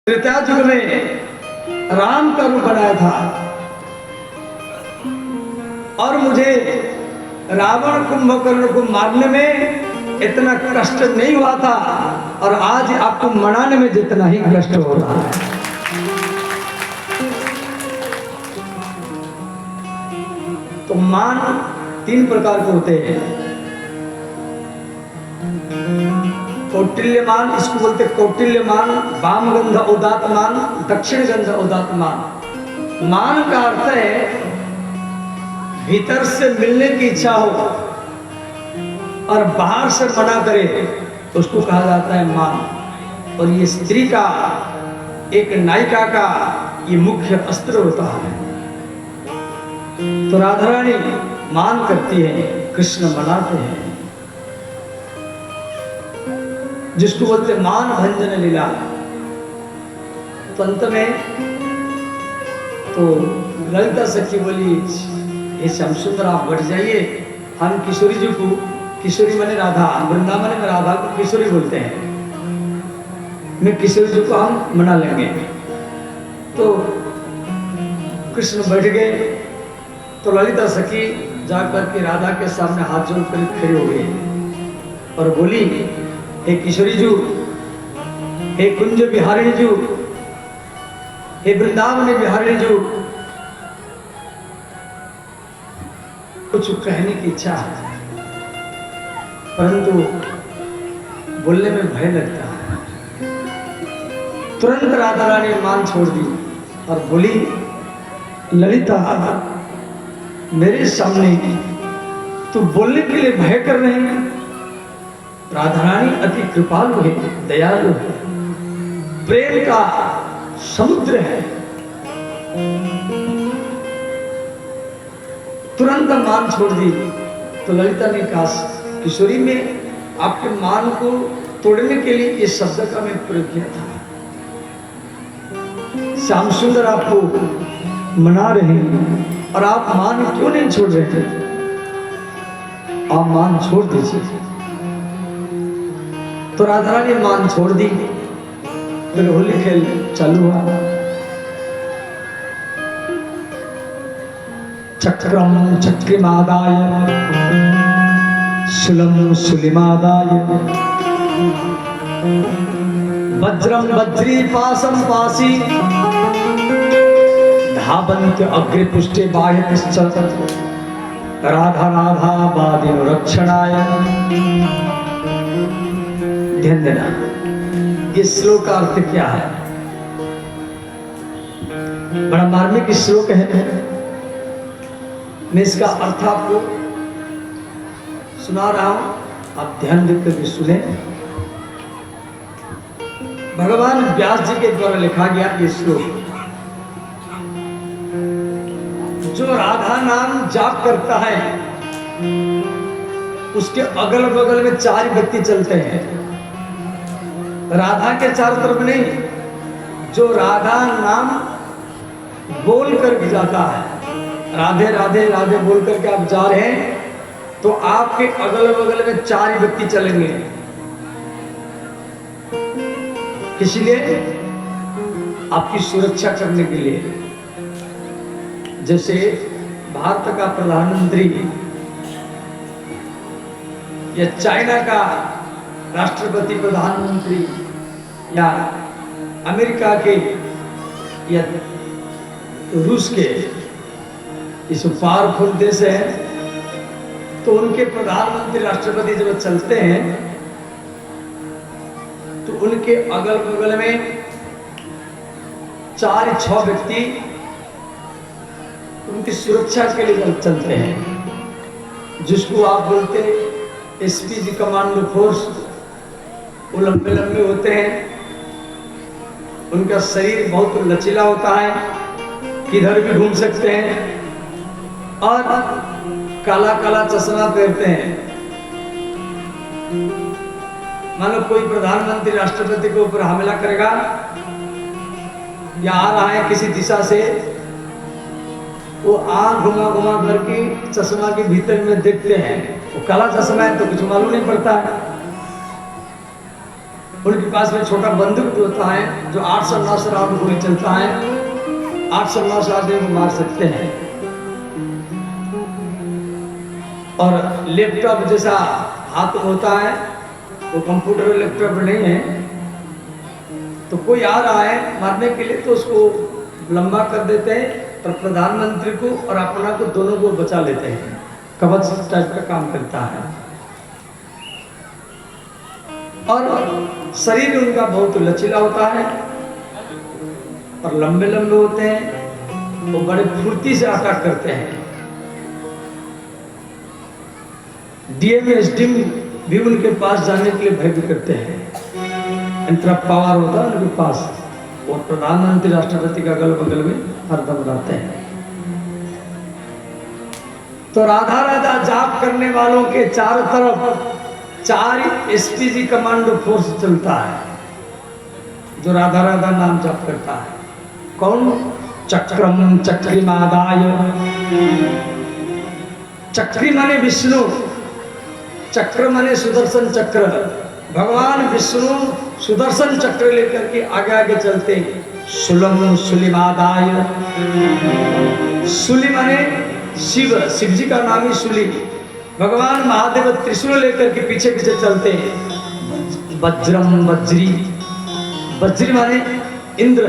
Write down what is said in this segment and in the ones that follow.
त्रेता युग में राम का रूप बनाया था और मुझे रावण कुंभकर्ण को मारने में इतना कष्ट नहीं हुआ था और आज आपको मनाने में जितना ही कष्ट हो रहा है। तो मान तीन प्रकार के होते हैं। कौटिल्यमान, इसको बोलते कौटिल्यमान, वाम गंध उदात मान, दक्षिण गंध उदात मान। मान का अर्थ है भीतर से मिलने की इच्छा हो और बाहर से मना करे तो उसको कहा जाता है मान। और ये स्त्री का, एक नायिका का ये मुख्य अस्त्र होता है। तो राधा रानी मान करती है, कृष्ण मनाते हैं, जिसको बोलते मान भंजन लीला। तो अंत में तो ललिता सखी बोली, हे श्याम सुंदर आप बढ़ जाइए, हम किशोरी जी को, किशोरी माने राधा, वृंदावन में राधा को किशोरी बोलते हैं, मैं किशोरी जी को हम मना लेंगे। तो कृष्ण बैठ गए। तो ललिता सखी जाकर के राधा के सामने हाथ जोड़ कर खड़े हो गए और बोली, हे किशोरी जू, हे कुंज बिहारिणी जू, हे वृंदावन बिहारिणी जू, कुछ कहने की इच्छा है परंतु बोलने में भय लगता है। तुरंत राधा रानी मान छोड़ दी और बोली, ललिता मेरे सामने तू बोलने के लिए भय कर रहे हैं। राधा रानी अति कृपालु है, दयालु है, प्रेम का समुद्र है। तुरंत मान छोड़ दी। तो ललिता ने कहा, किशोरी में आपके मान को तोड़ने के लिए इस शब्द का मैं प्रयोग किया था। श्याम सुंदर आपको मना रहे हैं और आप मान क्यों नहीं छोड़ रहे थे? आप मान छोड़ दीजिए। तो राधा रानी मान छोड़ दी। फिर होली खेल चालू हुआ। चक्रम चक्रिमादाय शूलम शूलिमादाय वज्रम वज्री पासम पासी धावन्त अग्रे पुष्टे बाह्यतिश्च राधा राधा वादिनो रक्षणाय। ध्यान देना, ये श्लोक का अर्थ क्या है? बड़ा मार्मिक श्लोक है। मैं इसका अर्थ आपको सुना रहा हूं, आप ध्यान देकर भी सुने। भगवान व्यास जी के द्वारा लिखा गया ये श्लोक। जो राधा नाम जाप करता है उसके अगल बगल में चार व्यक्ति चलते हैं। राधा के चारों तरफ नहीं, जो राधा नाम बोल कर जाता है, राधे राधे राधे बोल करके आप जा रहे हैं तो आपके अगल बगल में चार व्यक्ति चलेंगे। इसलिए आपकी सुरक्षा करने के लिए, जैसे भारत का प्रधानमंत्री या चाइना का राष्ट्रपति प्रधानमंत्री या अमेरिका के या रूस के, इस पावरफुल देश है, तो उनके प्रधानमंत्री राष्ट्रपति जब चलते हैं तो उनके अगल बगल में 4-6 व्यक्ति उनकी सुरक्षा के लिए चलते हैं, जिसको आप बोलते हैं एसपीजी कमांडो फोर्स। वो लंबे लंबे होते हैं, उनका शरीर बहुत लचीला होता है, किधर भी घूम सकते हैं और काला काला चश्मा पहनते हैं। मान लो कोई प्रधानमंत्री राष्ट्रपति के ऊपर हमला करेगा या आ रहा है किसी दिशा से, वो आंख घुमा घुमा करके चश्मा के भीतर में देखते हैं। वो काला चश्मा है तो कुछ मालूम नहीं पड़ता है। उनके पास में छोटा बंदूक भी होता है जो 800-900 राउंड गोली चलता है, 800-900 आदमी को मार सकते हैं। और लैपटॉप जैसा हाथ में होता है, वो कंप्यूटर लैपटॉप नहीं है। तो कोई आ रहा है मारने के लिए तो उसको लंबा कर देते हैं और प्रधानमंत्री को और अपना को दोनों को बचा लेते हैं। कवच टाइप का काम करता है। और शरीर उनका बहुत लचीला होता है और लंबे लंबे होते हैं। वो बड़े फुर्ती से अटैक करते हैं। डीएम एसडीएम भी उनके पास जाने के लिए भय भी करते हैं। इतना पावर होता है उनके पास। और प्रधानमंत्री राष्ट्रपति का अगल बगल में हरदम रहते हैं। तो राधा राधा जाप करने वालों के चारों तरफ 4 एसपीजी कमांडो फोर्स चलता है जो राधा राधा नाम जाप करता है। कौन? चक्रम चक्रिमादाय। चक्री माने विष्णु, चक्र माने सुदर्शन चक्र। भगवान विष्णु सुदर्शन चक्र लेकर के आगे आगे चलते। सुलम सुलिमादाय। सुली माने शिव, शिव जी का नाम ही सुली। भगवान महादेव त्रिशूल लेकर के पीछे पीछे चलते हैं। वज्रम वज्री। वज्री माने इंद्र,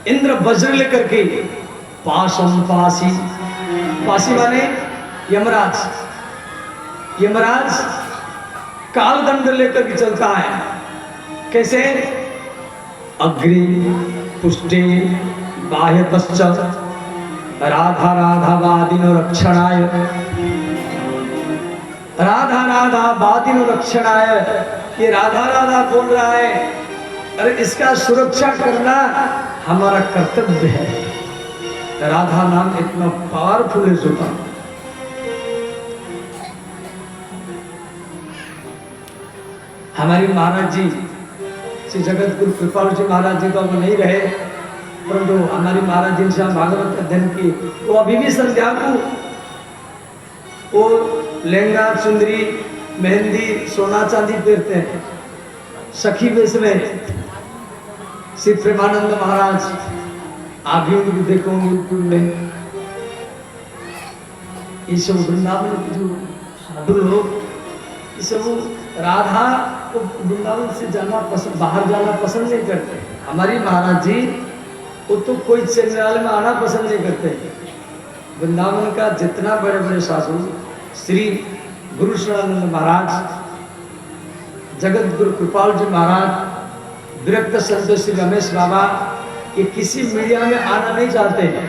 इंद्र वज्र लेकर के। पाशम पासी। पासी माने यमराज, यमराज कालदंड लेकर के चलता है। कैसे? अग्रे पुष्टे बाह्य पश्चात राधा राधा वादिनो रक्षणाय। राधा राधा वादिनो रक्षणाय, ये राधा राधा बोल रहा है। अरे इसका सुरक्षा करना हमारा कर्तव्य है। राधा नाम इतना पावरफुल है जुबान। हमारी महाराज जी श्री जगत गुरु कृपाल जी महाराज जी तो अब नहीं रहे, परंतु हमारी महाराज जी से भागवत अध्ययन की। वो अभी भी संध्या को वो लहंगा चुंदरी मेहंदी सोना चांदी पहनते हैं। सखी वेश में श्री प्रेमानंद महाराज आप भी उनको देखोगे उनको में। ये सब वृंदावन के जो साधु लोग, ये सब राधा को वृंदावन से जाना पसंद, बाहर जाना पसंद नहीं करते। हमारी महाराज जी वो तो कोई चंद्राल में आना पसंद नहीं करते। वृंदावन का जितना बड़े बड़े साधु, श्री गुरु शरणानंद महाराज, जगत गुरु कृपाल जी महाराज, विरक्त संत श्री रमेश बाबा, ये किसी मीडिया में आना नहीं चाहते हैं।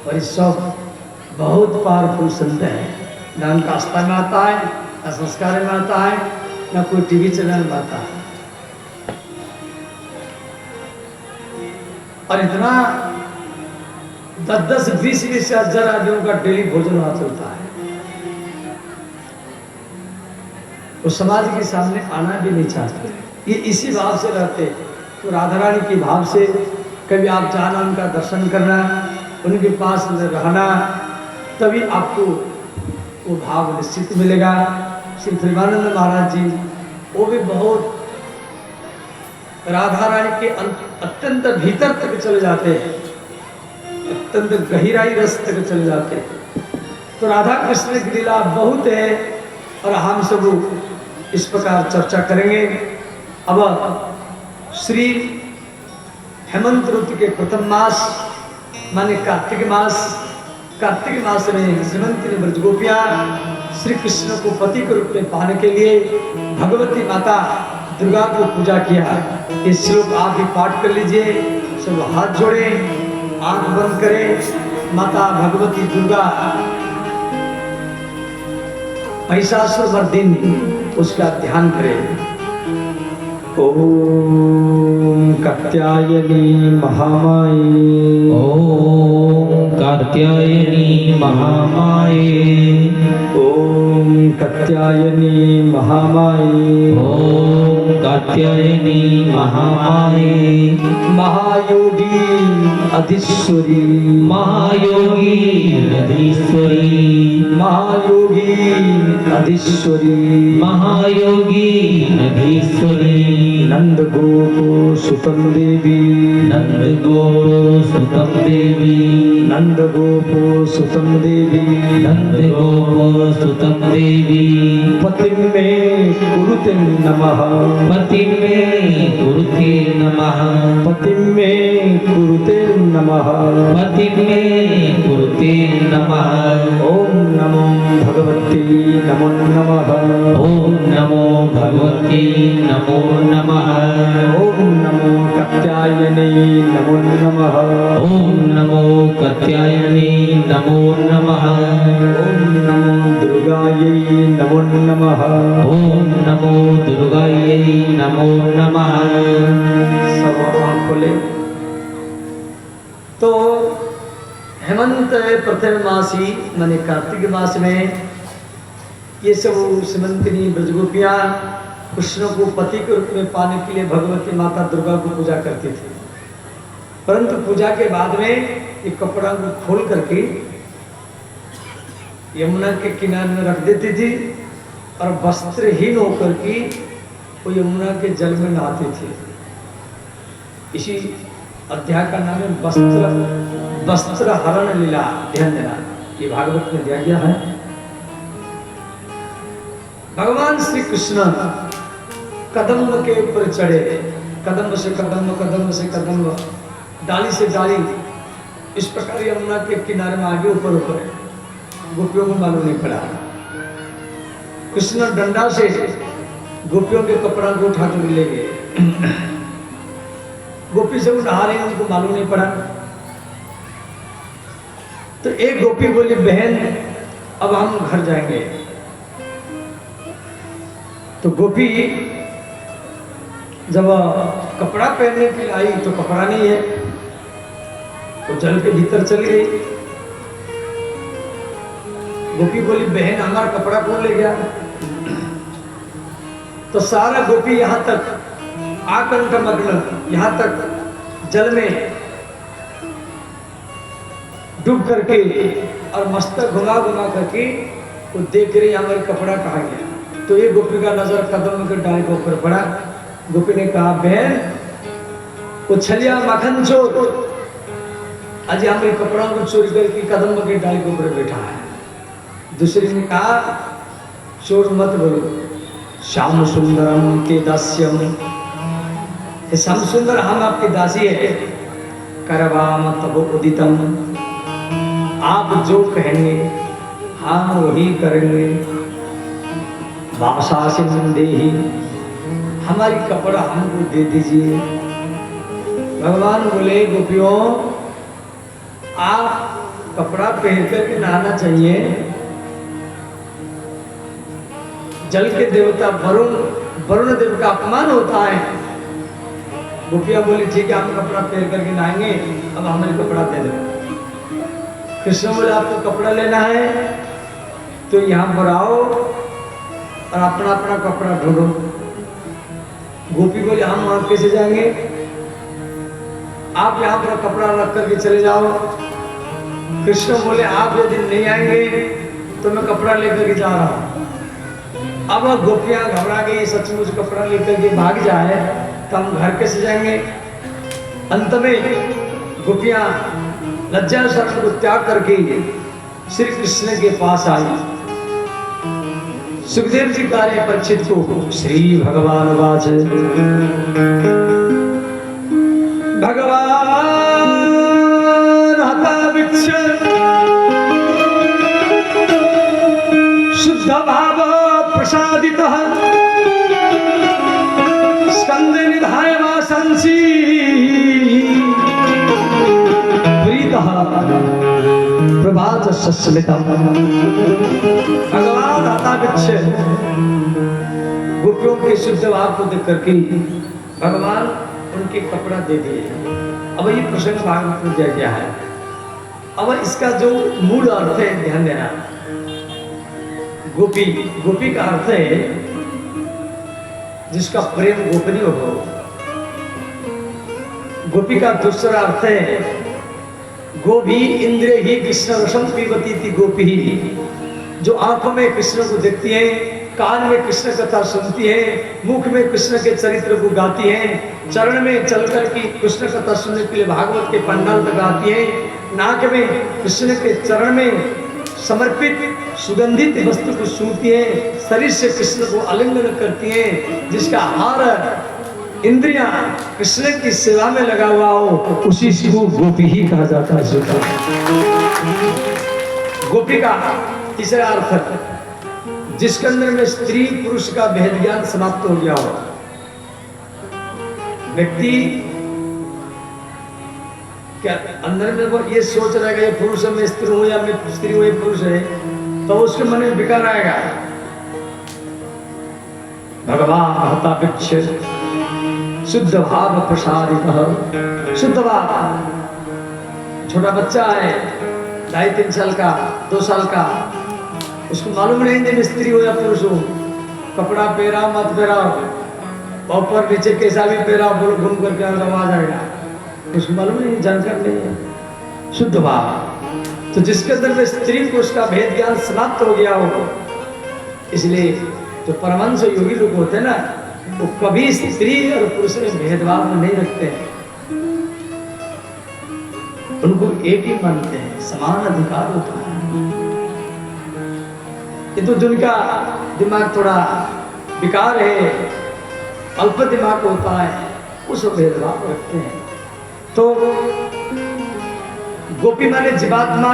और ये सब बहुत पावरफुल संत है। न उनका आस्था में आता है, न संस्कार में आता है, न कोई टीवी चैनल में आता है। और इतना 10-10, 20-20 हजार आदमियों का डेली भोजन वहां चलता है। वो समाज के सामने आना भी नहीं चाहते। ये इसी भाव से रहते। तो राधा रानी के भाव से कभी आप जाना, उनका दर्शन करना, उनके पास रहना, तभी आपको वो भाव निश्चित मिलेगा। श्री प्रेमानंद महाराज जी वो भी बहुत राधा रानी के अत्यंत भीतर तक चले जाते हैं, अत्यंत गहराई रस तक चले जाते हैं। तो राधा कृष्ण की लीला बहुत है और हम सब इस प्रकार चर्चा करेंगे। अब श्री हेमंत ऋतु के प्रथम मास माने कार्तिक मास, कार्तिक मास में श्रीमंती ने ब्रजगोपियां श्री कृष्ण को पति के रूप में पाने के लिए भगवती माता दुर्गा को पूजा किया। इस श्लोक आप भी पाठ कर लीजिए। सब हाथ जोड़े, आंख बंद करें, माता भगवती दुर्गा महिषासुर मर्दिनी उसका ध्यान करें। ओम कात्यायनी महामाये। ओम कात्यायनी महामाये। ओम कात्यायनी महामाये। ओम कात्यायनी महामाये महायोगी अधीश्वरी महायोगी अधीश्वरी महायोगी अधीश्वरी महायोगी अधीश्वरी नंद गोप सुतम देवी नंद गोप सुतम देवी नंद गोप सुतम देवी नंद गोप सुतम देवी पतिं मे कुरुते नमः पति में कुरुते नमः पतिं मे कुरुते नमः पति में कुरुते नमः ओम नमो भगवती नमो नमः ओम नमो भगवती नमो नमः ओम नमो कात्यायनी नमो नमः ओम नमो कात्यायनी नमो नमः ओम नमो दुर्गायै नमो नमः ओम नमो दुर्गायै नमो नमः। सब आँख खोले। तो हेमंत प्रथम मासी माने कार्तिक मास में ये सब सिमंतिनी ब्रजगोपियाँ कृष्ण को पति के रूप में पाने के लिए भगवती माता दुर्गा को पूजा करती थी। परंतु पूजा के बाद में ये कपड़ा को खोल करके यमुना के किनारे में रख देती थी और वस्त्रहीन होकर के वो यमुना के जल में नहाती थी। इसी अध्याय का नाम है वस्त्र हरण लीला। ध्यान देना, ये भागवत में दिया गया है। भगवान श्री कृष्ण कदम के ऊपर चढ़े, कदम से कदम, कदम से कदम, डाली से डाली, इस प्रकार यमुना के किनारे में आगे ऊपर ऊपर। गोपियों को मालूम नहीं पड़ा। कृष्ण डंडा से गोपियों के कपड़ा को उठा कर ले गए। गोपी से वो नहा रही, उनको मालूम नहीं पड़ा। तो एक गोपी बोली, बहन अब हम घर जाएंगे। तो गोपी जब कपड़ा पहनने के लिए आई तो कपड़ा नहीं है, तो जल के भीतर चली गई। गोपी बोली, बहन हमारा कपड़ा कौन ले गया? तो सारा गोपी यहां तक आकंठ मग्न, यहां तक जल में डूब करके और मस्तक घुमा घुमा करके वो देख रही हमारे कपड़ा कहाँ गया। तो ये गोपी का नजर कदम के डाली के ऊपर पड़ा। गोपी ने कहा, बहन वो छलिया माखन चोर आज हमारे कपड़ा को चोरी करके कदम के डाली के ऊपर बैठा है। दूसरी ने कहा, चोर मत बोलो, श्याम सुंदरम के दास्यम, श्याम सुंदर हम आपके दासी है। करवाम तब उदितम, आप जो कहेंगे हम वही करेंगे। वासासी देही, हमारी कपड़ा हमको दे दीजिए। भगवान बोले, गोपियों आप कपड़ा पहन करके नहाना चाहिए। जल के देवता वरुण देव का अपमान होता है। गोपियां बोली, ठीक है हम कपड़ा पहन करके नहाएंगे, अब हमें कपड़ा दे दो। कृष्ण बोले, आपको कपड़ा लेना है तो यहाँ पर आओ और अपना अपना कपड़ा ढूंढो। गोपी बोले, हम वहां कैसे जाएंगे? आप यहाँ पर कपड़ा रख करके चले जाओ। कृष्ण बोले, आप यदि नहीं आएंगे तो मैं कपड़ा लेकर के जा रहा हूँ। अब गोपियां घबरा गई, सचमुच कपड़ा लेकर के भाग जाए तो हम घर कैसे जाएंगे? अंत में गोपियां लज्जा शर्म को त्याग करके श्री कृष्ण के पास आई। सुखदेव जी कह रहे परीक्षित को, श्री भगवान वाच, भगवान हता वृक्ष शुद्ध भाव प्रसादितः स्कंदे निधाय वासंसी प्रीतः प्रभात सस्मितम्। भगवान हता वृक्ष गोपियों के शुद्ध भाव को देख करके भगवान उनके कपड़ा दे दिए। अब ये प्रसंग भागवत में दिया गया है। अब इसका जो मूल अर्थ है ध्यान देना। गोपी, गोपी का अर्थ है जिसका प्रेम गोपनीय हो। गोपी का दूसरा अर्थ है गोभी इंद्रिय ही कृष्ण रसम पीवती थी गोपी ही, जो आंखों में कृष्ण को देखती है, कान में कृष्ण कथा सुनती है, मुख में कृष्ण के चरित्र को गाती है, चरण में चलकर की कृष्ण कथा सुनने के लिए भागवत के पंडाल तक आती है, नाक में कृष्ण के चरण में समर्पित सुगंधित वस्तु को सूंघती है, शरीर से कृष्ण को आलिंगन करती है, जिसका हर इंद्रियां कृष्ण की सेवा में लगा हुआ हो, उसी को गोपी ही कहा जाता है। गोपी का तीसरा अर्थ जिसके अंदर में स्त्री पुरुष का भेद ज्ञान समाप्त हो गया हो। व्यक्ति क्या अंदर में वो ये सोच रहा है कि ये पुरुष है मैं स्त्री हूं या मैं स्त्री हूं ये पुरुष है, तो उसके मन में विकार आएगा। भगवान महता वृक्ष शुद्ध भाव प्रसारित, शुद्ध भाव। छोटा बच्चा है 2.5-3 साल का 2 साल का, उसको मालूम नहीं मैं स्त्री हो या पुरुष हो, कपड़ा पहरा मत पहरा, ऊपर नीचे कैसा भी पहरा, बोल घूम करके आ जाएगा, उसको मालूम नहीं, जानकार नहीं है। शुद्ध भाव। तो जिसके अंदर में स्त्री पुरुष का भेद ज्ञान समाप्त हो गया हो, इसलिए जो परमहंस योगी लोग होते हैं ना, वो कभी स्त्री और पुरुष में भेदभाव नहीं रखते हैं, उनको एक ही मानते हैं, समान अधिकार होता है। ये तो जिनका दिमाग थोड़ा विकार है, अल्प दिमाग होता है, उस भेदभाव रखते हैं। तो गोपी माने जीवात्मा,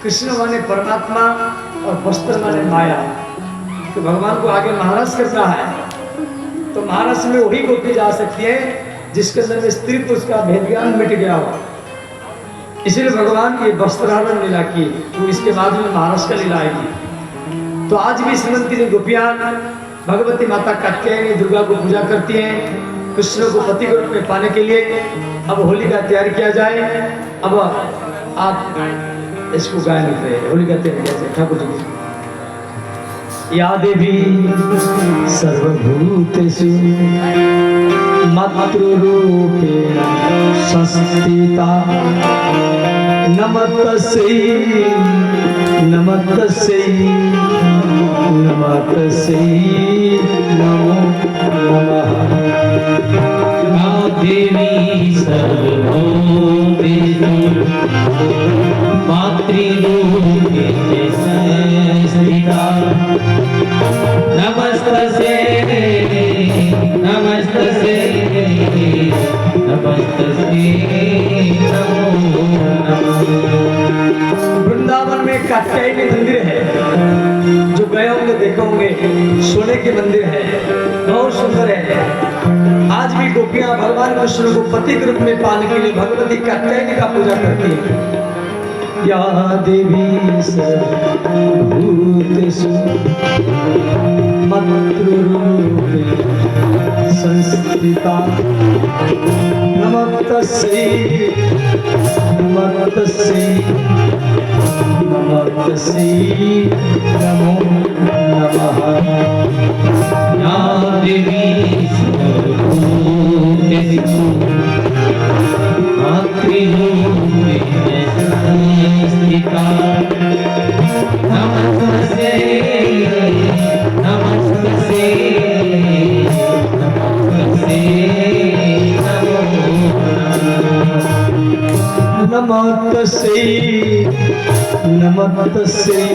कृष्ण माने परमात्मा और वस्त्र माने माया। तो भगवान को आगे महाराज करना है, तो महाराज में वही गोपी जा सकती है जिसके अंदर में स्त्री पुरुष का भेद ज्ञान मिट गया हो। इसलिए भगवान ये वस्त्रहरण लीला की, तो इसके बाद में महाराज का लीला आएगी। तो आज भी श्रीमंती ने गोपियां भगवती माता कात्यायनी दुर्गा को पूजा करती हैं कृष्ण को पति के रूप में पाने के लिए। अब होली का तैयार किया जाए। अब आप इसको गायन करें, होली का तैयार किया जाए ठाकुर जी। या देवी सर्वभूतेषु मातृरूपेण संस्थिता, नमस्तस्यै नमस्तस्यै नमस्तस्यै नमो नमः। या देवी सर्वभूतेषु मातृरूपेण संस्थिता, नमस्तस्यै नमस्तस्यै नमस्तस्यै नमो नमः। वृंदावन में कात्यायनी मंदिर है, जो गए होंगे देखे होंगे, सोने के मंदिर है, बहुत सुंदर है। आज भी गोपियां भगवान कृष्ण को पति के रूप में पाने के लिए भगवती कात्यायनी का पूजा करती है। या देवी सर्वभूतेषु मातृरूपेण संस्थिता, नमस्तस्यै नमस्तस्यै नमस्तस्यै नमो नमः। या देवी सर्वभूतेषु मातृरूपेण संस्थिता, नमस्तस्यै नमस्तस्यै नमस्तस्यै नमस्तस्यै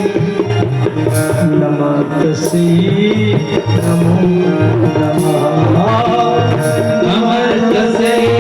नमस्तस्यै नमो नमः। नमस्तस्यै